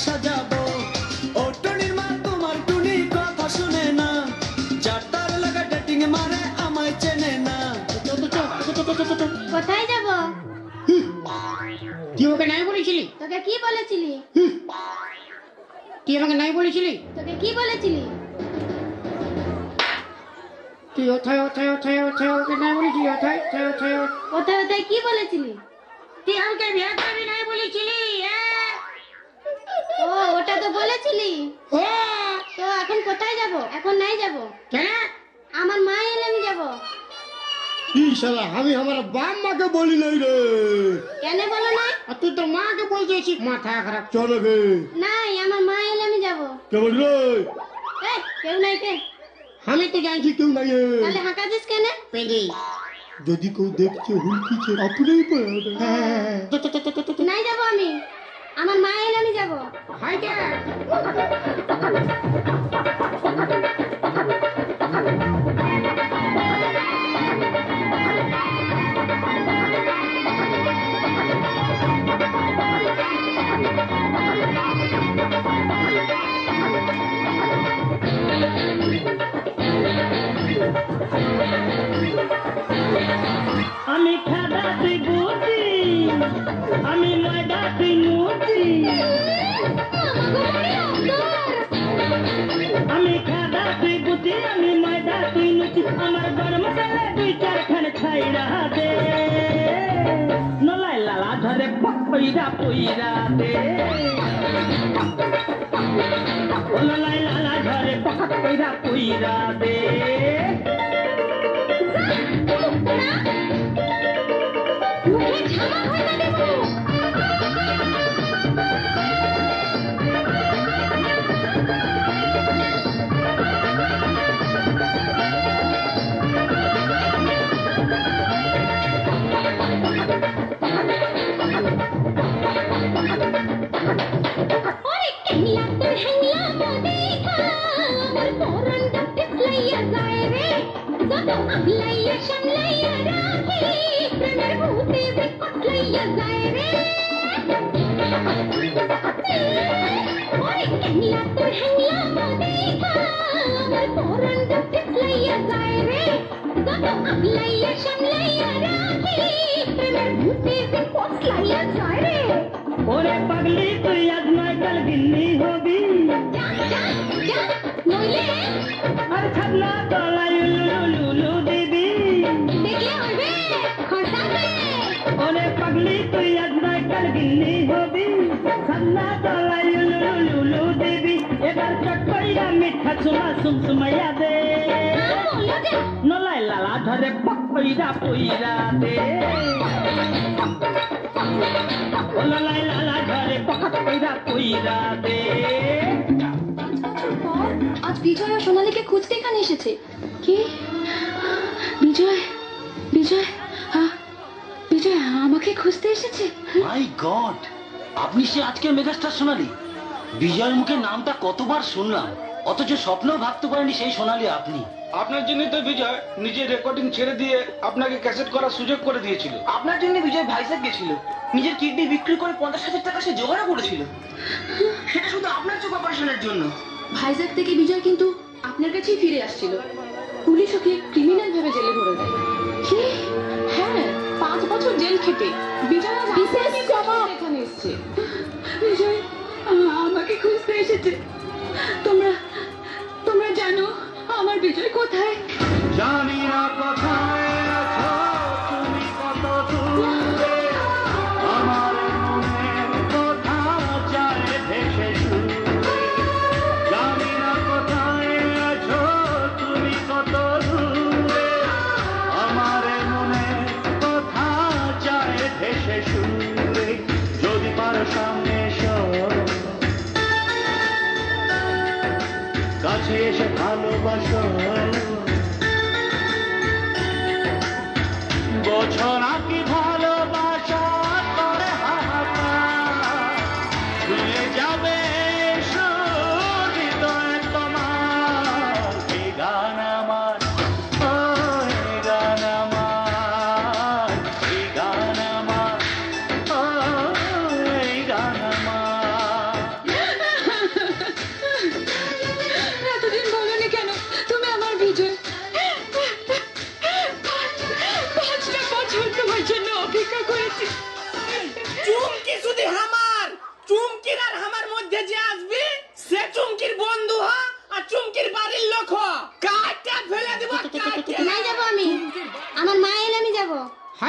সাজাবো। ও টুনির মা তোমার টুনি কথা শুনে না, যার তার লাগা ডেটিং মারে আমায় চেনে না। কোথায় যাব? তুই ওকে নাই বলেছিলি? তোকে কি বলেছিলি? তুই আমাকে নাই বলেছিলি? তোকে কি বলেছিলি? তুই ওকে নাই বলেছিলি? কোথায় কি বলেছিলি? তুই আমাকে বিয়ে করবি নাই বলেছিলি? ও ওটা তো বলেছিলি। তো এখন কোথায় যাব? এখন নাই যাব। কেন? আমার মা এলে আমি যাব। শালা আমি আমার বাপ মাকে বলি নাই রে। কেন বলো না? আর তুই তোর মাকে বলছিস? মাথা খারাপ। চলো গে। নাই আমার মা এলে আমি যাব। কে বলল? কেউ নাই। কে? আমি তো জানছি কেউ নাই। তাহলে হাঁকা দিস কেন? পেঁদে যদি কেউ দেখছে হুলকিছে আপনিই পড়াবে। নাই যাব আমি, আমার মা এলে আমি যাব। হাইটে আমি খাদা তুই বুঝি, আমি ময়দা তুই মুচি। আমি খাদা তুই বুঝি, আমি ময়দা তুই নুচি। আমার গরম মশলা দুই চারখান ছাইরা দে, নলাই লালা ধরে পইরা পইরা দে। নলাই লালা ধরে পইরা পইরা দে। ওরে পাগলি তুই আজ নয় কাল গিন্নি হবি, আর ছাগলা তলায় লুলু দিবি। ওরে পাগলি তুই আজ নয় কাল গিন্নি হবি, ছাগলা তলায় লুলু দিবি। এবার চটকইরা মিঠা চুমা সুমসুমাইয়া দে, নলাই লালা ধরে পইরা পইরা দে। নলাই লালা ধরে পইরা পইরা দে। আজ বিজয় আর সোনালীকে খুঁজতে এখানে এসেছে। কি? বিজয় বিজয় বিজয় আমাকে খুঁজতে এসেছে? মাই গড, আপনি সে আজকের মেগাস্টার সোনালী। বিজয়ের মুখে নামটা কতবার শুনলাম, অথচ স্বপ্নেও ভাবতে পারেনি সেই সোনালী আপনি। আপনার জন্য তো বিজয় নিজের রেকর্ডিং ছেড়ে দিয়ে আপনাকে ক্যাসেট করার সুযোগ করে দিয়েছিল। আপনার জন্য বিজয় ভাইজাগ গেছিল, নিজের কিডনি বিক্রি করে 50,000 টাকা সে জোগাড় করেছিল, সেটা শুধু আপনার চোখ অপারেশনের জন্য। ভাইজাগ থেকে বিজয় কিন্তু আপনার কাছেই ফিরে আসছিল। পুলিশ ওকে ক্রিমিনাল ভেবে জেলে ভরে দেয়। কি? হ্যাঁ, 5 বছর জেল খেটে বিজয় এখানে এসেছে। বিজয় আমাকে খুঁজতে এসেছে। তোমরা জানো আমার বিজয় কোথায়? জানি না কোথায় আছো তুমি, কত দূরে আমার মনের কথা যায় ভেসে সুরে। জানি না কোথায় আছো তুমি, কত দূরে আমার মনের কথা যায় ভেসে সুরে। যদি পারো সামনে এসো, কাছে এসে ভালোবাসো, বোঝো না কি ভালোবাসা করে হাহাকার, ছুঁয়ে যাবে হৃদয় তোমার। এই গান আমার, ও এই গান আমার, এই গান আমার, ও এই গান আমার।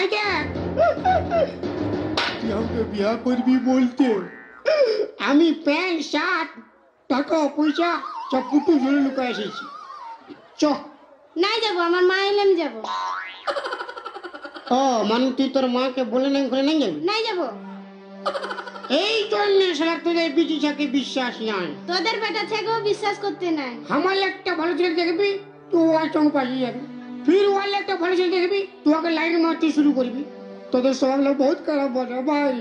ভাই দেখ তুই আমাকে বিয়া করবি বলতে আমি প্যান্ট শার্ট টাকা পয়সা সব পুটু জলে লুকা এসেছি চ নাই যাবো, আমার মা এলে আমি যাবো। ও মানে তুই তোর মাকে বলে নাই করে নাই যাবি নাই যাবো। এই জন্য সারা তোদের বিটিটাকে বিশ্বাস নাই তোদের বেটা থেকেও বিশ্বাস করতে নাই। আমার একটা ভালো ছেলে দেখবি তুই ওর সঙ্গে পালিয়ে যাবি ফির ওর একটা ভালো ছেলে দেখবি তুই ওকে লাইন মারতে শুরু করবি তোদের স্বভাবটা বহুত খারাপ বলে ভাই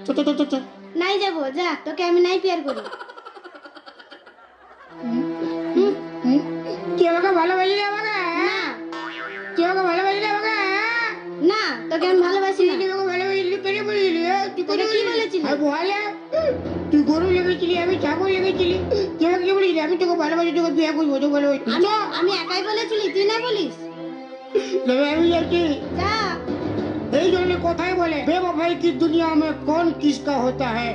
চ চ চ চ নাই যাবো, যা, তোকে আমি নাই পেয়ার করি। তুই আমাকে ভালোবাসি রে আমাকে না তুই আমাকে ভালোবাসি রে আমাকে না, তোকে আমি ভালোবাসি না। তুই আমাকে ভালোবাসি কেন বলিলি তুই তোকে কি বলেছিলি? বলে তুই গরু লেগেছিলি আমি ছাগল লেগেছিলি তুই আমাকে কি বলিলি আমি তোকে ভালোবাসি তোকে বিয়ে করবো তো বলে আমি একাই বলেছিলি, তুই না বলিস? আমি যাচ্ছি যা। এই জন্য কথাই বলে बेवफाई की दुनिया में कौन किसका होता है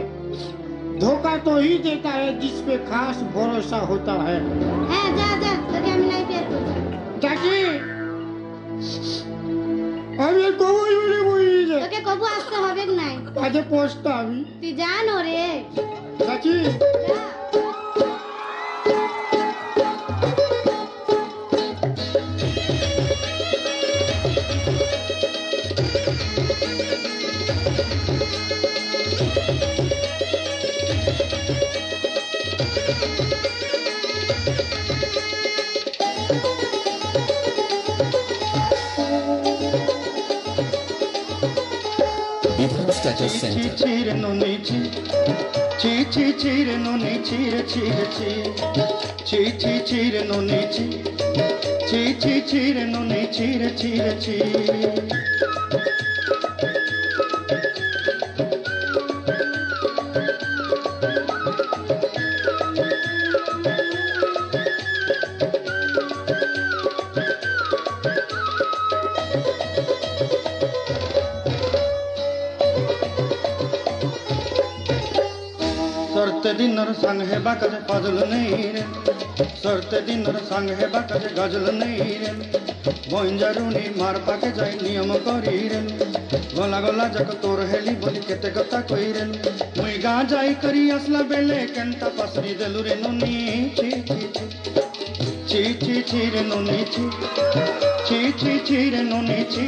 धोखा तो ही देता है जिस पे खास भरोसा होता है হ্যাঁ যা যা, তোকে আমি নাই পেয়ার করি। চাচি আমি আর কবই বলে বলি যে তোকে কবু আসতে হবে নাই, কাজে পোস্ট আমি তুই জানো রে। চাচি যা। Bitham Status Center. Chire no ni chi, chire no ni chire chi, chire no ni chi, chire no ni chire chi. सरते दिनर संग है बाकज फजल नहीं रे सरते दिनर संग है बाकज गजल नहीं रे बंजारुनी मार पाके जाई नियम करी रे गला गला जक तोर हेली बोली केते कथा कई रे मुई गा जाई करी असला बेले केंता पसरी देलु रे नुनी ची रे नुनी ची रे नुनी ची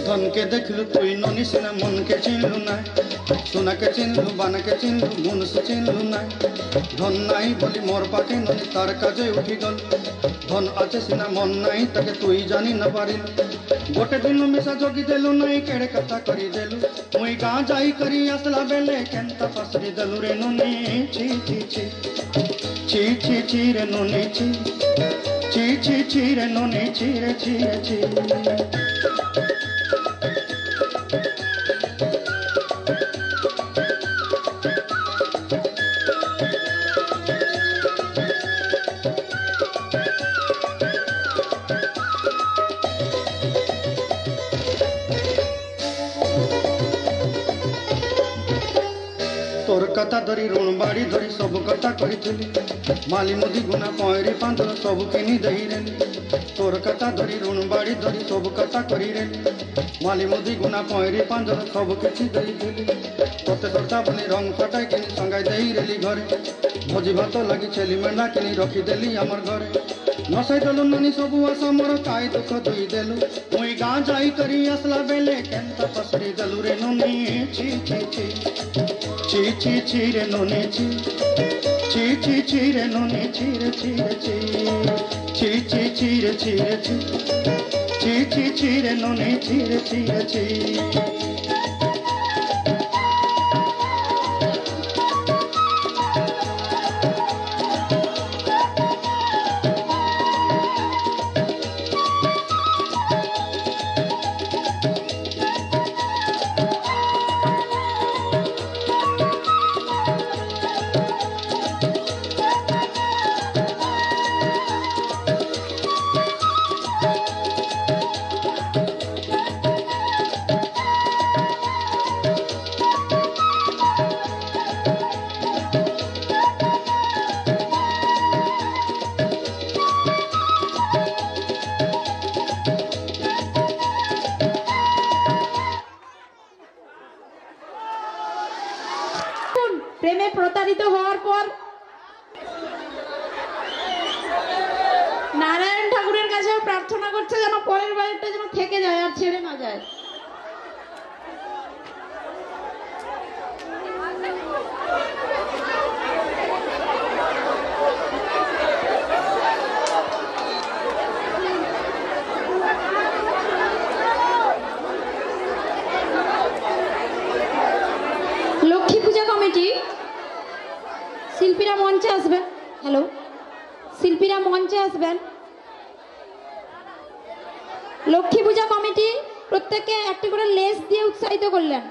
धन के देखलु तुई ननी सिना मन के चिनलु ना सोना के चिनलु बाना के चिनलु मन से चिनलु ना धन नाई बोली मोर पाके ननी तार काजे उठी गल धन आछे सिना मन नाई ताके तुई जानी न पारिल गोटे दिन मिसा जोगी देलु नाई केड़े कथा करी देलु मुई गा जाई करी असला बेले केंता पसरी देलु रे ननी ची रे ननी ची रे ननी ची तोर कथा धरी ऋण बाड़ी धरी सब कथा करी माली मुदी गुना पयरी पांदर सब किनी दही रे तोर कथा धरी ऋण बाड़ी धरी सब कथा करी रे माली मुदी गुना पयरी पांदर सब किछि दही दिली तोते सरता बनी रंग फटाई किनी संगाई दही रेली घरे भोजी भात लगी छेली मेंढा किनी रखी देली हमर घरे नसाई देलु ननी सबु आशा मोर काय दुख दुई देलु मुई गा जाई करी असला बेले केंता पसरी देलु रे ननी ची रे ननी ची रे ननी ची रे ननी ची প্রেমে প্রতারিত হওয়ার পর নারায়ণ ঠাকুরের কাছে প্রার্থনা করছে যেন পরের বাড়িটা যেন থেকে যায় আর ছেড়ে না যায়। লক্ষ্মী পূজা কমিটি শিল্পীরা মঞ্চে আসবেন। হ্যালো, শিল্পীরা মঞ্চে আসবেন। লক্ষ্মী পূজা কমিটি প্রত্যেককে একটি করে লেস দিয়ে উৎসাহিত করলেন।